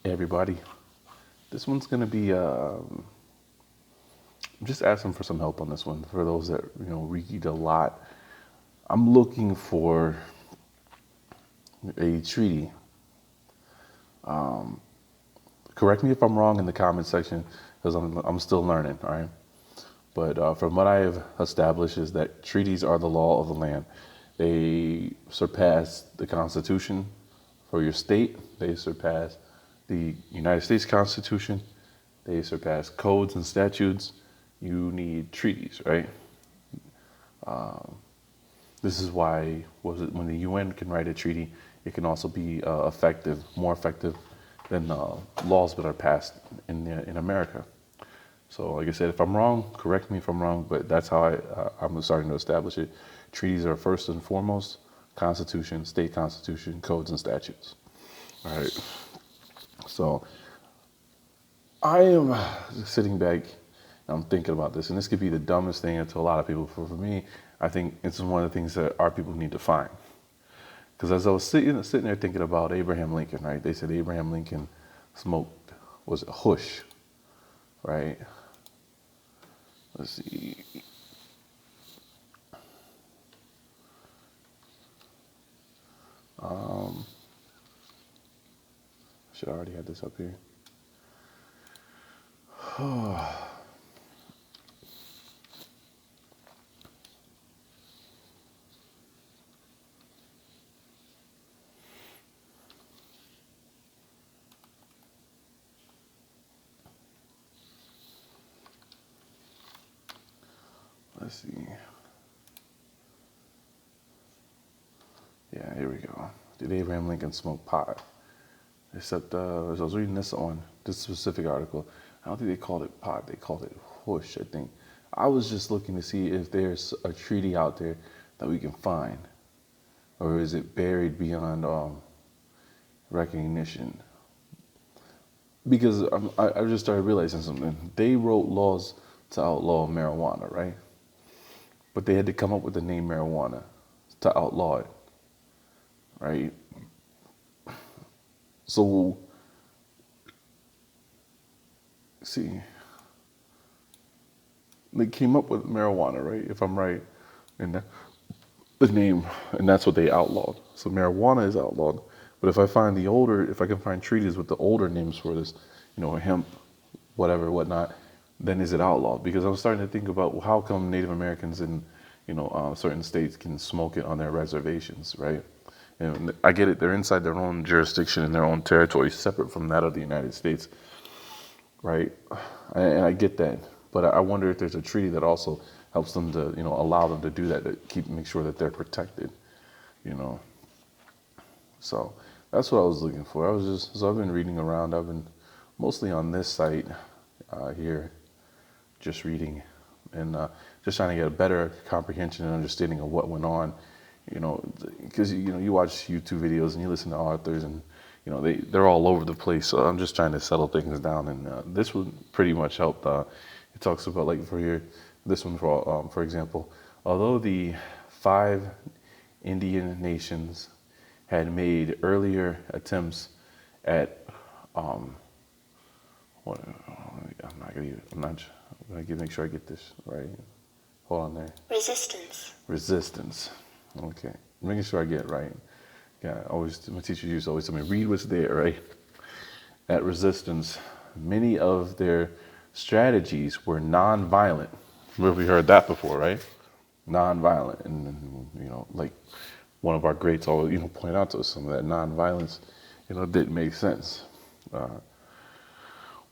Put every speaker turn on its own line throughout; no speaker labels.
Hey everybody, this one's gonna be. I'm just asking for some help on this one. For those that read a lot, I'm looking for a treaty. Correct me if I'm wrong in the comment section, because I'm still learning. All right, but from what I have established is that treaties are the law of the land. They surpass the Constitution for your state. They surpass the United States Constitution. They surpass codes and statutes. You need treaties, right? This is why when the UN can write a treaty, it can also be effective, more effective than laws that are passed in America. So, like I said, if I'm wrong, correct me if I'm wrong, but that's how I'm starting to establish it. Treaties are first and foremost Constitution, state constitution, codes and statutes. All right. So I am sitting back and I'm thinking about this, and this could be the dumbest thing to a lot of people. For me, I think it's one of the things that our people need to find. Because as I was sitting there thinking about Abraham Lincoln, right? They said Abraham Lincoln smoked, was it Hush, right? Let's see. Should I already have this up here? Let's see. Yeah, here we go. Did Abraham Lincoln smoke pot? Except as I was reading this specific article, I don't think they called it pot. They called it Hush, I think. I was just looking to see if there's a treaty out there that we can find, or is it buried beyond recognition? Because I just started realizing something. They wrote laws to outlaw marijuana, right? But they had to come up with the name marijuana to outlaw it, right? So, see, they came up with marijuana, right? If I'm right, and the name, and that's what they outlawed. So marijuana is outlawed. But if I can find treaties with the older names for this, hemp, whatever, whatnot, then is it outlawed? Because I was starting to think about, well, how come Native Americans in, certain states can smoke it on their reservations, right? And I get it; they're inside their own jurisdiction and their own territory, separate from that of the United States, right? And I get that, but I wonder if there's a treaty that also helps them to, allow them to do that, to make sure that they're protected, So that's what I was looking for. So I've been reading around. I've been mostly on this site here, just reading and just trying to get a better comprehension and understanding of what went on. Because you watch YouTube videos and you listen to authors, and they're all over the place. So I'm just trying to settle things down, and this would pretty much help. It talks about, like, for example, although the 5 Indian nations had made earlier attempts at I'm gonna make sure I get this right. Hold on there. Resistance. Okay. Making sure I get it right. Yeah, my teacher used to always tell me, read what's there, right? At resistance, many of their strategies were non-violent. We heard that before, right? Non-violent. And like one of our greats always, point out to us some of that non-violence, didn't make sense.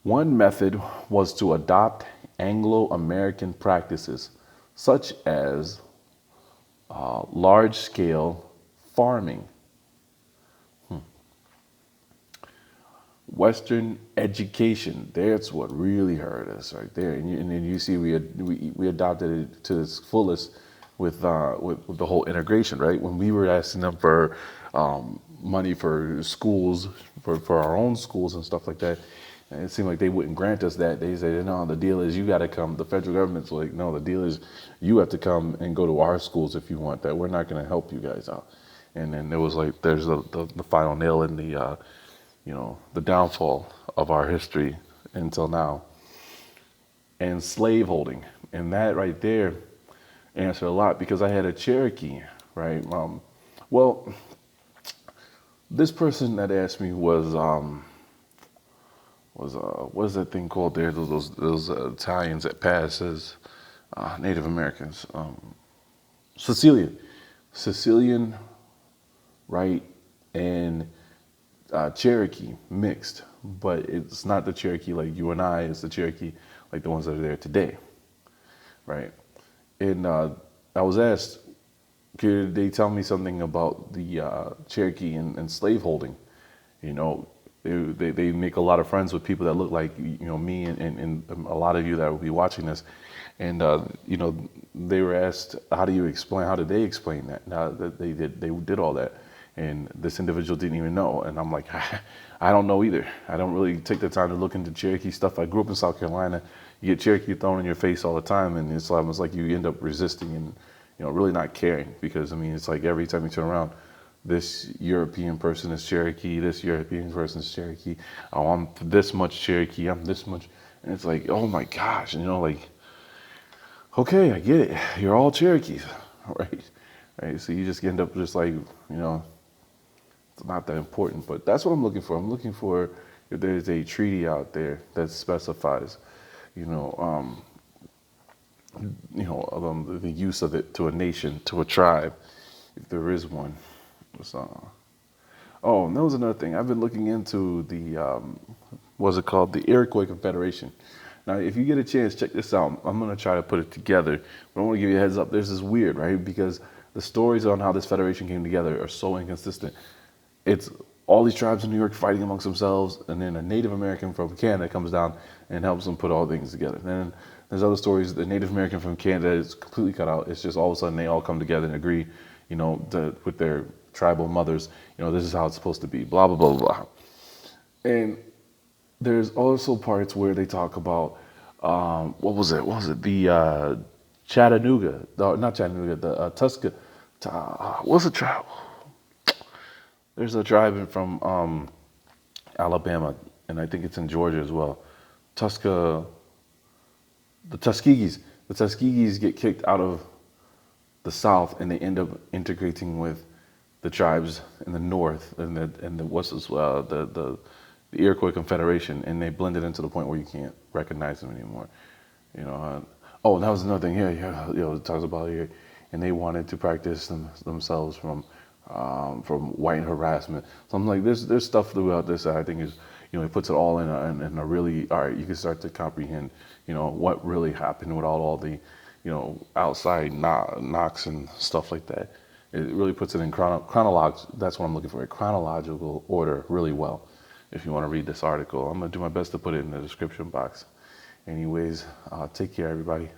One method was to adopt Anglo-American practices, such as large-scale farming, Western education. That's what really hurt us right there. And then you see we adopted it to its fullest with the whole integration, right? When we were asking them for money for schools, for our own schools and stuff like that, and it seemed like they wouldn't grant us that. They said, no, the deal is you got to come. The federal government's like, no, the deal is you have to come and go to our schools if you want that. We're not going to help you guys out. And then it was like, there's the final nail in the the downfall of our history until now, and slaveholding. And that right there answered a lot because I had a Cherokee, right? Well, this person that asked me was what is that thing called there? Those Italians that pass as Native Americans. Sicilian, right, and Cherokee mixed, but it's not the Cherokee like you and I. It's the Cherokee like the ones that are there today, right? And I was asked, could they tell me something about the Cherokee and slaveholding? You know, they make a lot of friends with people that look like me and a lot of you that will be watching this, and they were asked, how did they explain that? Now that they did all that, and this individual didn't even know, and I'm like, I don't know either. I don't really take the time to look into Cherokee stuff. I grew up in South Carolina. You get Cherokee thrown in your face all the time, and it's almost like you end up resisting and really not caring, because I mean it's like every time you turn around, this European person is Cherokee, this European person is Cherokee. Oh, I'm this much Cherokee, I'm this much. And it's like, oh my gosh, like, okay, I get it. You're all Cherokees, right? Right. So you just end up just like, it's not that important. But that's what I'm looking for. I'm looking for if there's a treaty out there that specifies, the use of it to a nation, to a tribe, if there is one. So, oh, and that was another thing. I've been looking into the, what's it called? The Iroquois Confederation. Now, if you get a chance, check this out. I'm going to try to put it together, but I want to give you a heads up. There's this weird, right? Because the stories on how this federation came together are so inconsistent. It's all these tribes in New York fighting amongst themselves, and then a Native American from Canada comes down and helps them put all things together. Then there's other stories. The Native American from Canada is completely cut out. It's just all of a sudden they all come together and agree, with their tribal mothers, this is how it's supposed to be, blah, blah, blah, blah. And there's also parts where they talk about, what was it? The Chattanooga, not Chattanooga, the Tuska, what's the tribe? There's a tribe from Alabama, and I think it's in Georgia as well. The Tuskegee. The Tuskegee get kicked out of the South, and they end up integrating with the tribes in the North, and the Iroquois Confederation, and they blended into the point where you can't recognize them anymore. Oh, that was another thing. Yeah. It talks about here, and they wanted to practice themselves from white harassment. So I'm like, there's stuff throughout this that I think is, it puts it all in a really, all right, you can start to comprehend, what really happened without all the, outside knocks and stuff like that. It really puts it in that's what I'm looking for, a chronological order really well. If you want to read this article, I'm going to do my best to put it in the description box. Anyways, take care, everybody.